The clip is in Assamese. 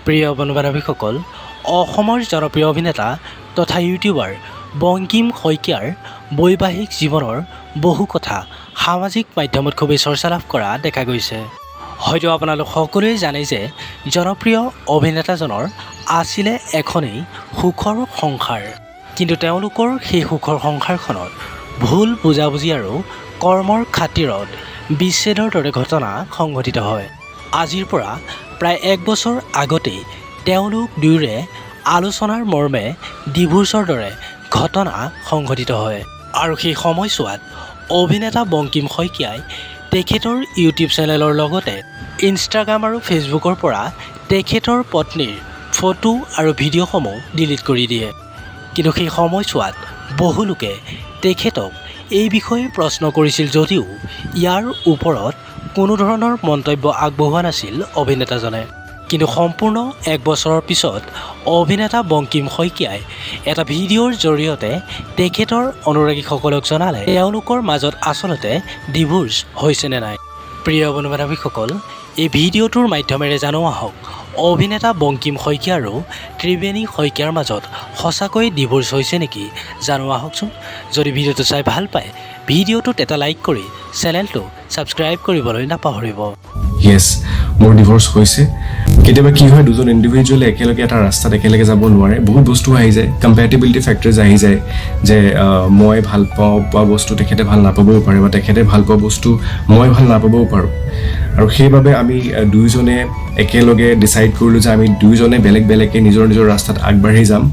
প্ৰিয় বন্ধু-বান্ধৱীসকল, অসমৰ জনপ্ৰিয় অভিনেতা তথা ইউটিউবাৰ বংকিম শইকীয়াৰ বৈবাহিক জীৱনৰ বহু কথা সামাজিক মাধ্যমত খুবেই চৰ্চা লাভ কৰা দেখা গৈছে। হয়তো আপোনালোক সকলোৱে জানে যে জনপ্ৰিয় অভিনেতাজনৰ আছিলে এখনেই সুখৰ সংসাৰ, কিন্তু তেওঁলোকৰ সেই সুখৰ সংসাৰখনত ভুল বুজাবুজি আৰু কৰ্মৰ খাতিৰত বিচ্ছেদৰ দৰে ঘটনা সংঘটিত হয়। আজিৰ পৰা প্ৰায় 1 বছৰ আগতেই তেওঁলোক দুয়োৰে আলোচনাৰ মৰ্মে ডিভোৰ্চৰ দৰে ঘটনা সংঘটিত হয়। আৰু সেই সময়ছোৱাত অভিনেতা বংকিম শইকীয়াই তেখেতৰ ইউটিউব চেনেলৰ লগতে ইনষ্টাগ্ৰাম আৰু ফেচবুকৰ পৰা তেখেতৰ পত্নীৰ ফটো আৰু ভিডিঅ'সমূহ ডিলিট কৰি দিয়ে। কিন্তু সেই সময়ছোৱাত বহু লোকে তেখেতক এই বিষয়ে প্ৰশ্ন কৰিছিল যদিও ইয়াৰ ওপৰত কোনো ধৰণৰ মন্তব্য আগবঢ়োৱা নাছিল অভিনেতাজনে। কিন্তু সম্পূৰ্ণ 1 বছৰৰ পিছত অভিনেতা বংকিম শইকীয়াই এটা ভিডিঅ'ৰ জৰিয়তে তেখেতৰ অনুৰাগীসকলক জনালে তেওঁলোকৰ মাজত আচলতে ডিভোৰ্চ হৈছে নে নাই। প্ৰিয় বন্ধু-বান্ধৱীসকল, এই ভিডিঅ'টোৰ মাধ্যমেৰে জানো আহক অভিনেতা বংকিম শইকীয়া আৰু ত্ৰিবেণী শইকীয়াৰ মাজত সঁচাকৈ ডিভোৰ্চ হৈছে নেকি জানো আহকচোন। যদি ভিডিঅ'টো চাই ভাল পায় ভিডিঅ'টোত এটা লাইক কৰি চেনেলটো ছাবস্ক্ৰাইব কৰিবলৈ নাপাহৰিব। ইয়েছ, মোৰ ডিভোৰ্চ হৈছে। কেতিয়াবা কি হয়, দুজন ইণ্ডিভিজুৱেলে একেলগে এটা ৰাস্তাত একেলগে যাব নোৱাৰে। বহুত বস্তু আহি যায়, কম্পেটিবিলিটি ফেক্টৰ্ছ আহি যায় যে মই ভাল পোৱা বস্তু তেখেতে ভাল নাপাবও পাৰে বা তেখেতে ভাল পোৱা বস্তু মই ভাল নাপাবও পাৰোঁ। আৰু সেইবাবে আমি দুয়োজনে একেলগে ডিচাইড কৰিলোঁ যে আমি দুয়োজনে বেলেগ বেলেগকৈ নিজৰ নিজৰ ৰাস্তাত আগবাঢ়ি যাম।